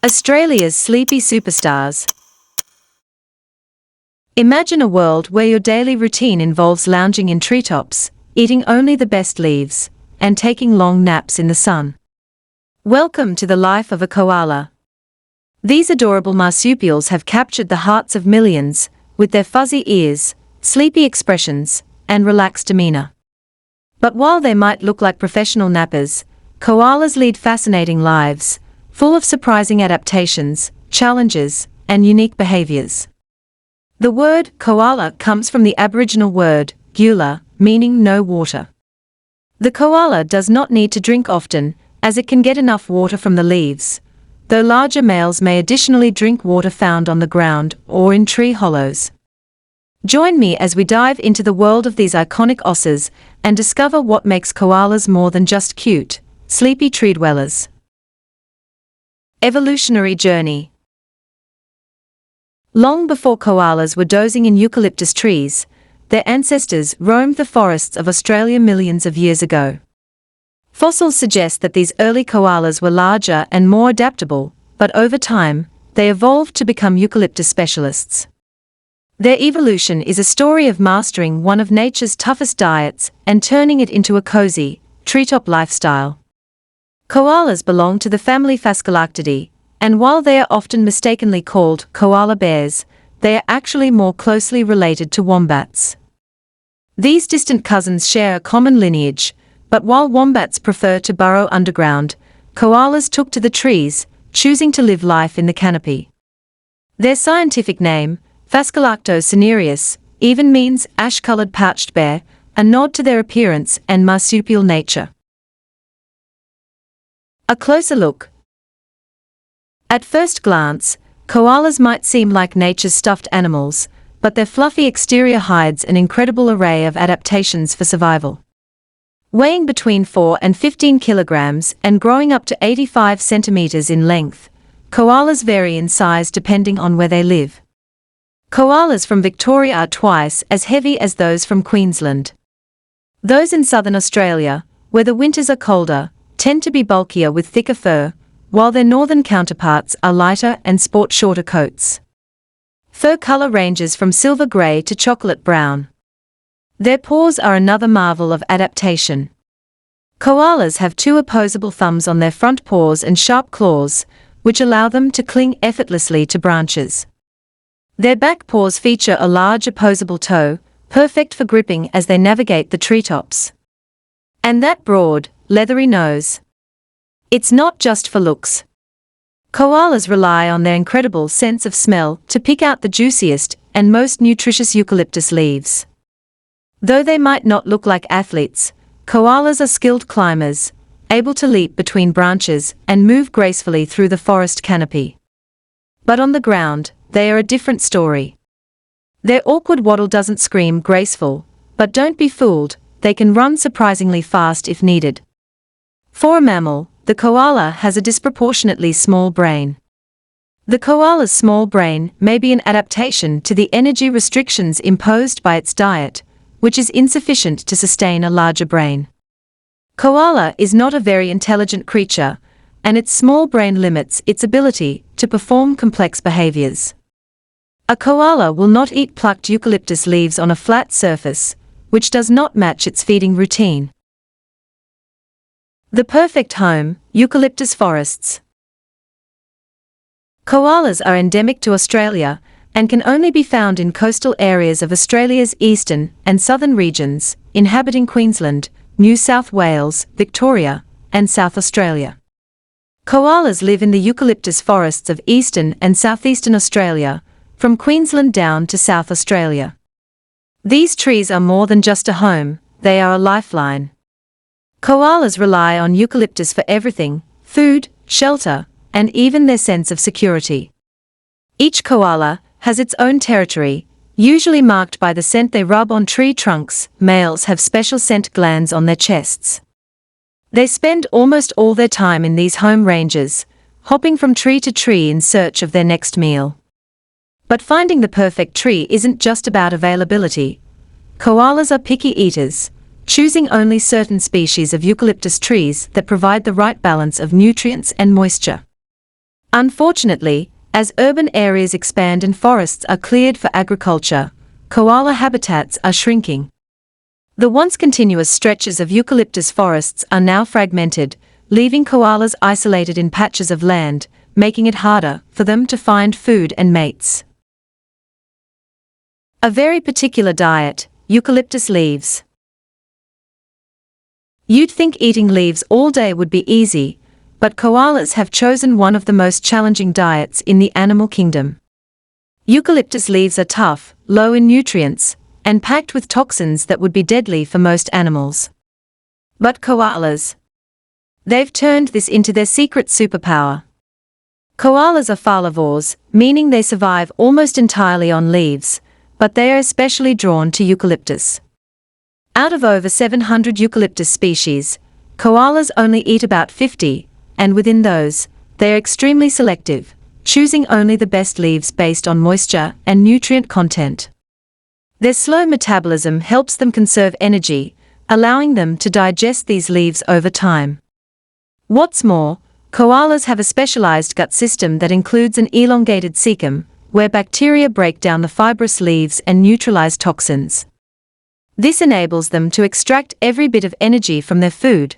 Australia's sleepy superstars. Imagine a world where your daily routine involves lounging in treetops, eating only the best leaves, and taking long naps in the sun. Welcome to the life of a koala. These adorable marsupials have captured the hearts of millions, with their fuzzy ears, sleepy expressions, and relaxed demeanor. But while they might look like professional nappers, koalas lead fascinating lives, full of surprising adaptations, challenges, and unique behaviors. The word koala comes from the Aboriginal word gula, meaning no water. The koala does not need to drink often, as it can get enough water from the leaves, though larger males may additionally drink water found on the ground or in tree hollows. Join me as we dive into the world of these iconic osses and discover what makes koalas more than just cute, sleepy tree dwellers. Evolutionary journey. Long before koalas were dozing in eucalyptus trees, their ancestors roamed the forests of Australia millions of years ago. Fossils suggest that these early koalas were larger and more adaptable, but over time, they evolved to become eucalyptus specialists. Their evolution is a story of mastering one of nature's toughest diets and turning it into a cozy, treetop lifestyle. Koalas belong to the family Phascolarctidae, and while they are often mistakenly called koala bears, they are actually more closely related to wombats. These distant cousins share a common lineage, but while wombats prefer to burrow underground, koalas took to the trees, choosing to live life in the canopy. Their scientific name, Phascolarctos cinereus, even means ash-colored pouched bear, a nod to their appearance and marsupial nature. A closer look. At first glance, koalas might seem like nature's stuffed animals, but their fluffy exterior hides an incredible array of adaptations for survival. Weighing between 4 and 15 kilograms and growing up to 85 centimeters in length, koalas vary in size depending on where they live. Koalas from Victoria are twice as heavy as those from Queensland. Those in southern Australia, where the winters are colder, tend to be bulkier with thicker fur, while their northern counterparts are lighter and sport shorter coats. Fur color ranges from silver gray to chocolate brown. Their paws are another marvel of adaptation. Koalas have two opposable thumbs on their front paws and sharp claws, which allow them to cling effortlessly to branches. Their back paws feature a large opposable toe, perfect for gripping as they navigate the treetops. And that broad, leathery nose. It's not just for looks. Koalas rely on their incredible sense of smell to pick out the juiciest and most nutritious eucalyptus leaves. Though they might not look like athletes, koalas are skilled climbers, able to leap between branches and move gracefully through the forest canopy. But on the ground, they are a different story. Their awkward waddle doesn't scream graceful, but don't be fooled, they can run surprisingly fast if needed. For a mammal, the koala has a disproportionately small brain. The koala's small brain may be an adaptation to the energy restrictions imposed by its diet, which is insufficient to sustain a larger brain. Koala is not a very intelligent creature, and its small brain limits its ability to perform complex behaviors. A koala will not eat plucked eucalyptus leaves on a flat surface, which does not match its feeding routine. The perfect home, eucalyptus forests. Koalas are endemic to Australia and can only be found in coastal areas of Australia's eastern and southern regions, inhabiting Queensland, New South Wales, Victoria, and South Australia. Koalas live in the eucalyptus forests of eastern and southeastern Australia, from Queensland down to South Australia. These trees are more than just a home, they are a lifeline. Koalas rely on eucalyptus for everything: food, shelter, and even their sense of security. Each koala has its own territory, usually marked by the scent they rub on tree trunks. Males have special scent glands on their chests. They spend almost all their time in these home ranges, hopping from tree to tree in search of their next meal. But finding the perfect tree isn't just about availability. Koalas are picky eaters, choosing only certain species of eucalyptus trees that provide the right balance of nutrients and moisture. Unfortunately, as urban areas expand and forests are cleared for agriculture, koala habitats are shrinking. The once continuous stretches of eucalyptus forests are now fragmented, leaving koalas isolated in patches of land, making it harder for them to find food and mates. A very particular diet, eucalyptus leaves. You'd think eating leaves all day would be easy, but koalas have chosen one of the most challenging diets in the animal kingdom. Eucalyptus leaves are tough, low in nutrients, and packed with toxins that would be deadly for most animals. But koalas, they've turned this into their secret superpower. Koalas are phalivores, meaning they survive almost entirely on leaves, but they are especially drawn to eucalyptus. Out of over 700 eucalyptus species, koalas only eat about 50, and within those, they are extremely selective, choosing only the best leaves based on moisture and nutrient content. Their slow metabolism helps them conserve energy, allowing them to digest these leaves over time. What's more, koalas have a specialized gut system that includes an elongated cecum, where bacteria break down the fibrous leaves and neutralize toxins. This enables them to extract every bit of energy from their food.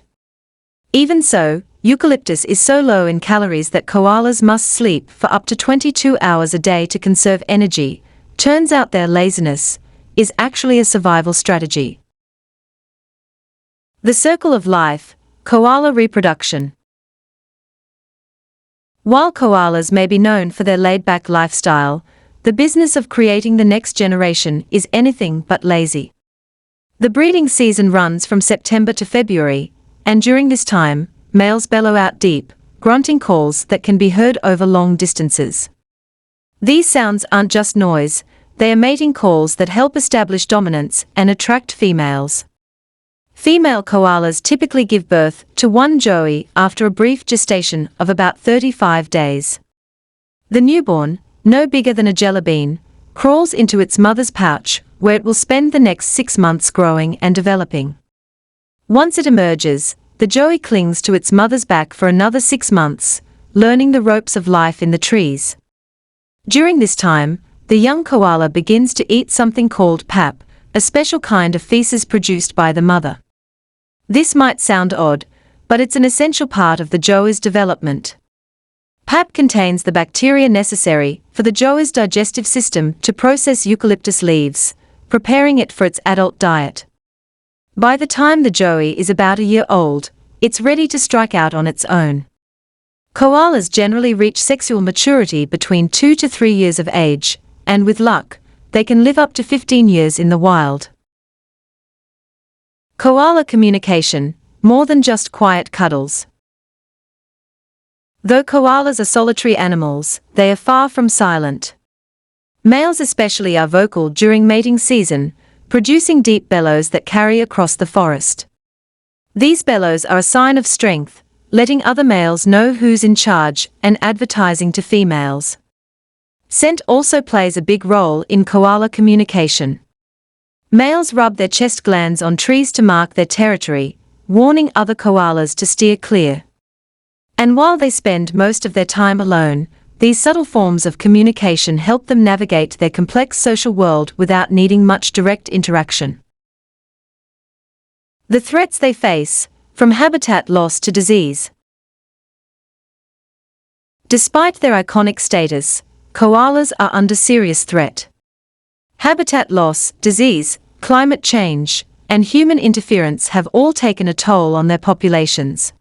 Even so, eucalyptus is so low in calories that koalas must sleep for up to 22 hours a day to conserve energy. Turns out their laziness is actually a survival strategy. The circle of life, koala reproduction. While koalas may be known for their laid-back lifestyle, the business of creating the next generation is anything but lazy. The breeding season runs from September to February, and during this time, males bellow out deep, grunting calls that can be heard over long distances. These sounds aren't just noise, they are mating calls that help establish dominance and attract females. Female koalas typically give birth to one joey after a brief gestation of about 35 days. The newborn, no bigger than a jelly bean, crawls into its mother's pouch, where it will spend the next 6 months growing and developing. Once it emerges, the joey clings to its mother's back for another 6 months, learning the ropes of life in the trees. During this time, the young koala begins to eat something called pap, a special kind of feces produced by the mother. This might sound odd, but it's an essential part of the joey's development. Pap contains the bacteria necessary for the joey's digestive system to process eucalyptus leaves, preparing it for its adult diet. By the time the joey is about a year old, it's ready to strike out on its own. Koalas generally reach sexual maturity between 2 to 3 years of age, and with luck, they can live up to 15 years in the wild. Koala communication, more than just quiet cuddles. Though koalas are solitary animals, they are far from silent. Males especially are vocal during mating season, producing deep bellows that carry across the forest. These bellows are a sign of strength, letting other males know who's in charge and advertising to females. Scent also plays a big role in koala communication. Males rub their chest glands on trees to mark their territory, warning other koalas to steer clear. And while they spend most of their time alone, these subtle forms of communication help them navigate their complex social world without needing much direct interaction. The threats they face, from habitat loss to disease. Despite their iconic status, koalas are under serious threat. Habitat loss, disease, climate change, and human interference have all taken a toll on their populations.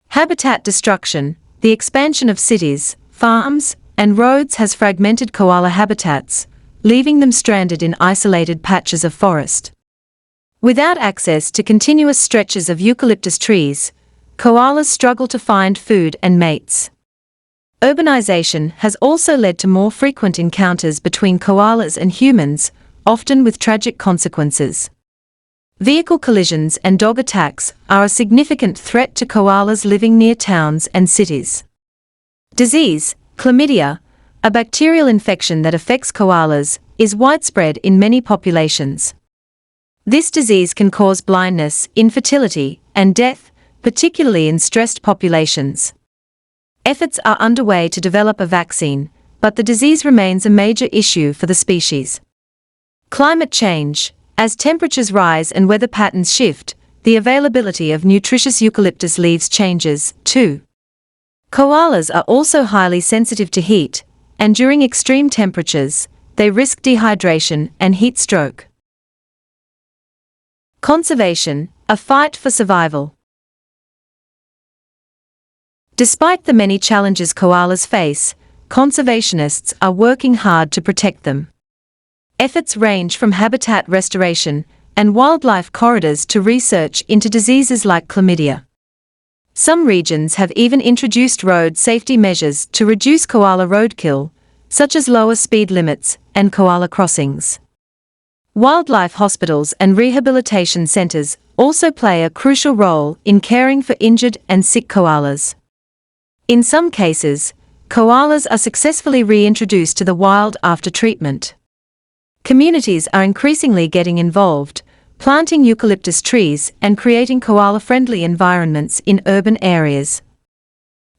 Habitat destruction, the expansion of cities, farms, and roads has fragmented koala habitats, leaving them stranded in isolated patches of forest. Without access to continuous stretches of eucalyptus trees, koalas struggle to find food and mates. Urbanization has also led to more frequent encounters between koalas and humans, often with tragic consequences. Vehicle collisions and dog attacks are a significant threat to koalas living near towns and cities. Disease, chlamydia, a bacterial infection that affects koalas, is widespread in many populations. This disease can cause blindness, infertility, and death, particularly in stressed populations. Efforts are underway to develop a vaccine, but the disease remains a major issue for the species. Climate change. As temperatures rise and weather patterns shift, the availability of nutritious eucalyptus leaves changes, too. Koalas are also highly sensitive to heat, and during extreme temperatures, they risk dehydration and heat stroke. Conservation, a fight for survival. Despite the many challenges koalas face, conservationists are working hard to protect them. Efforts range from habitat restoration and wildlife corridors to research into diseases like chlamydia. Some regions have even introduced road safety measures to reduce koala roadkill, such as lower speed limits and koala crossings. Wildlife hospitals and rehabilitation centers also play a crucial role in caring for injured and sick koalas. In some cases, koalas are successfully reintroduced to the wild after treatment. Communities are increasingly getting involved, planting eucalyptus trees and creating koala-friendly environments in urban areas.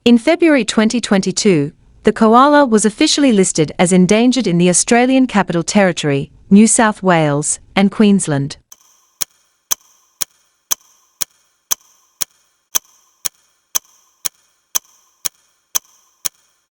In February 2022, the koala was officially listed as endangered in the Australian Capital Territory, New South Wales, and Queensland.